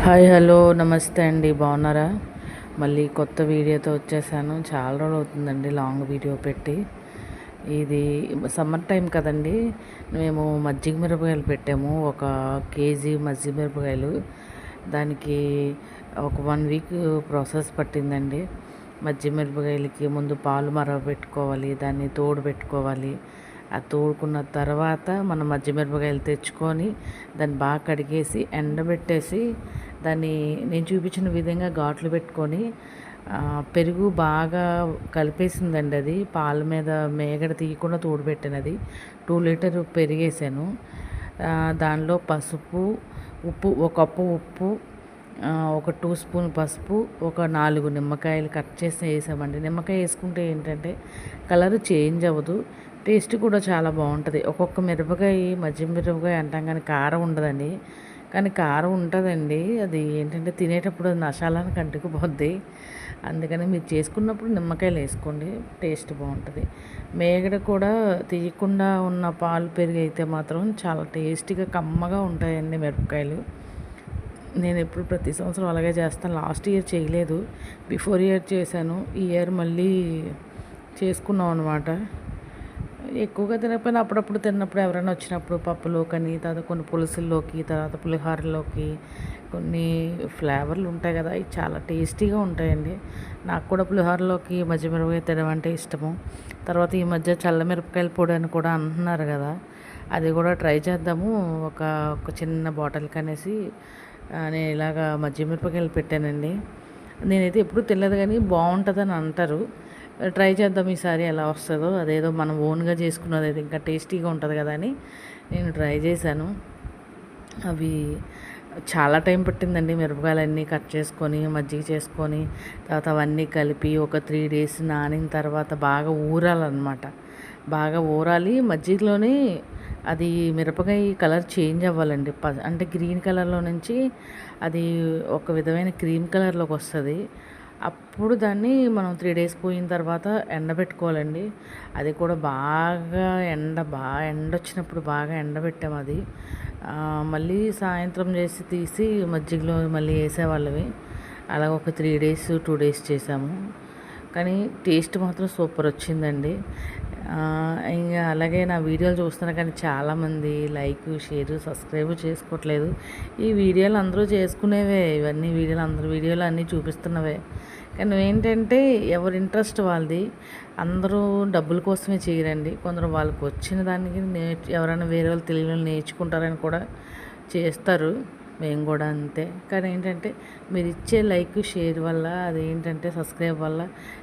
Hi hello నమస్తే అండి, బాగున్నారా? మళ్ళీ కొత్త వీడియోతో వచ్చేసాను. చాలా రోజులు అవుతుందండి లాంగ్ వీడియో పెట్టి. ఇది సమ్మర్ టైం కదండి, మేము మజ్జిగ మిరపకాయలు పెట్టాము. 1 కేజీ మజ్జిగ మిరపకాయలు. దానికి ఒక 1 వీక్ ప్రాసెస్ పట్టిందండి. మజ్జిగ మిరపకాయలకి ముందు పాలు మరగ పెట్టుకోవాలి, దాన్ని తోడు పెట్టుకోవాలి. ఆ తోడుకున్న తర్వాత మనం మజ్జిగమిరపకాయలు తెచ్చుకొని దాన్ని బాగా కడిగేసి ఎండబెట్టేసి దాన్ని నేను చూపించిన విధంగా ఘాట్లు పెట్టుకొని పెరుగు బాగా కలిపేసిందండి. అది పాల మీద మేగడ తీయకుండా తోడుపెట్టినది. 2 లీటర్ పెరిగేసాను. దానిలో పసుపు, ఉప్పు, 1 కప్పు ఉప్పు, ఒక 2 స్పూన్ పసుపు, ఒక 4 నిమ్మకాయలు కట్ చేసి వేసామండి. నిమ్మకాయ వేసుకుంటే ఏంటంటే కలర్ చేంజ్ అవ్వదు, టేస్ట్ కూడా చాలా బాగుంటుంది. ఒక్కొక్క మిరపకాయ మజ్జిగ మిరపకాయ అంటాం కానీ కారం ఉండదండి, కానీ కారం ఉంటుందండి. అది ఏంటంటే తినేటప్పుడు అది నశాలని కంటుకుపోద్ది. అందుకని మీరు చేసుకున్నప్పుడు నిమ్మకాయలు వేసుకోండి, టేస్ట్ బాగుంటుంది. మేగడ కూడా తీయకుండా ఉన్న పాలు పెరుగు అయితే మాత్రం చాలా టేస్టీగా కమ్మగా ఉంటాయండి మిరపకాయలు. నేను ఎప్పుడు ప్రతి సంవత్సరం అలాగే చేస్తాను. లాస్ట్ ఇయర్ చేయలేదు, బిఫోర్ ఇయర్ చేశాను. ఈ ఇయర్ మళ్ళీ చేసుకున్నాం అనమాట. ఎక్కువగా తినకపోయినా అప్పుడప్పుడు తిన్నప్పుడు ఎవరైనా వచ్చినప్పుడు పప్పులోకని, తర్వాత కొన్ని పులుసుల్లోకి, తర్వాత పులిహోరలోకి కొన్ని ఫ్లేవర్లు ఉంటాయి కదా, అవి చాలా టేస్టీగా ఉంటాయండి. నాకు కూడా పులిహోరలోకి మజ్జిగ మిరపకాయ తినడం అంటే ఇష్టము. తర్వాత ఈ మధ్య చల్లమిరపకాయల పొడి అని కూడా అంటున్నారు కదా, అది కూడా ట్రై చేద్దాము. ఒక ఒక చిన్న బాటిల్కి అనేసి నేను ఇలాగా మజ్జిగ మిరపకాయలు పెట్టానండి. నేనైతే ఎప్పుడు తినలేదు కానీ బాగుంటుందని అంటారు. ట్రై చేద్దాం ఈసారి ఎలా వస్తుందో. అదేదో మనం ఓన్గా చేసుకున్నది అయితే ఇంకా టేస్టీగా ఉంటుంది కదా అని నేను ట్రై చేశాను. అవి చాలా టైం పట్టిందండి. మిరపకాయలన్నీ కట్ చేసుకొని మజ్జిగ చేసుకొని తర్వాత అవన్నీ కలిపి ఒక 3 days నానిన తర్వాత బాగా ఊరాలన్నమాట. బాగా ఊరాలి మజ్జిగలోనే. అది మిరపకాయ కలర్ చేంజ్ అవ్వాలండి. అంటే గ్రీన్ కలర్లో నుంచి అది ఒక విధమైన క్రీమ్ కలర్లోకి వస్తుంది. అప్పుడు దాన్ని మనం 3 days పోయిన తర్వాత ఎండబెట్టుకోవాలండి. అది కూడా బాగా ఎండ వచ్చినప్పుడు బాగా ఎండబెట్టాము అది. మళ్ళీ సాయంత్రం చేసి తీసి మజ్జిగలో మళ్ళీ వేసేవాళ్ళవి. అలా ఒక 3 days 2 days చేసాము. కానీ టేస్ట్ మాత్రం సూపర్ వచ్చిందండి. ఇంకా అలాగే నా వీడియోలు చూస్తున్నా కానీ చాలామంది లైక్, షేర్, సబ్స్క్రైబ్ చేసుకోవట్లేదు. ఈ వీడియోలు అందరూ చేసుకునేవే, ఇవన్నీ వీడియోలు అందరూ వీడియోలు అన్నీ చూపిస్తున్నవే. కానీ ఏంటంటే ఎవరి ఇంట్రెస్ట్ వాళ్ళది. అందరూ డబ్బుల కోసమే చేయరండి. కొందరు వాళ్ళకి వచ్చిన దానికి ఎవరైనా వేరే వాళ్ళు తెలియని నేర్చుకుంటారని కూడా చేస్తారు. మేము కూడా అంతే. కానీ ఏంటంటే మీరు ఇచ్చే లైక్, షేర్ వల్ల, అదేంటంటే సబ్స్క్రైబ్ వల్ల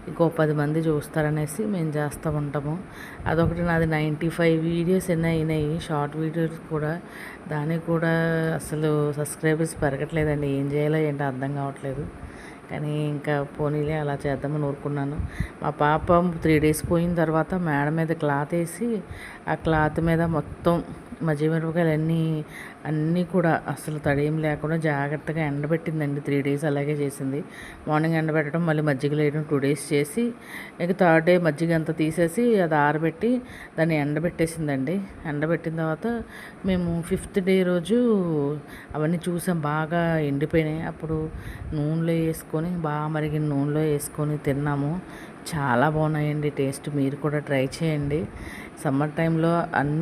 ఇంకో 10 మంది చూస్తారనేసి మేము చేస్తూ ఉంటాము. అదొకటి. నాది 95 వీడియోస్ ఎన్ని అయినాయి, షార్ట్ వీడియోస్ కూడా. దానికి కూడా అసలు సబ్స్క్రైబర్స్ పెరగట్లేదండి. ఏం చేయాలో ఏంటో అర్థం కావట్లేదు. కానీ ఇంకా పోనీలే అలా చేద్దామని ఊరుకున్నాను. మా పాప 3 days పోయిన తర్వాత మేడ మీద క్లాత్ వేసి ఆ క్లాత్ మీద మొత్తం మజ్జిగ మిరపకాయలు అన్నీ కూడా అసలు తడేం లేకుండా జాగ్రత్తగా ఎండబెట్టిందండి. 3 days అలాగే చేసింది. మార్నింగ్ ఎండబెట్టడం, మళ్ళీ మజ్జిగలో వేయడం 2 days చేసి, ఇక 3rd day మజ్జిగ అంతా తీసేసి అది ఆరబెట్టి దాన్ని ఎండబెట్టేసిందండి. ఎండబెట్టిన తర్వాత మేము 5th day రోజు అవన్నీ చూసాం, బాగా ఎండిపోయినాయి. అప్పుడు నూనెలో వేసుకొని, బాగా మరిగిన నూనెలో వేసుకొని తిన్నాము. చాలా బాగున్నాయండి టేస్ట్. మీరు కూడా ట్రై చేయండి. సమ్మర్ టైంలో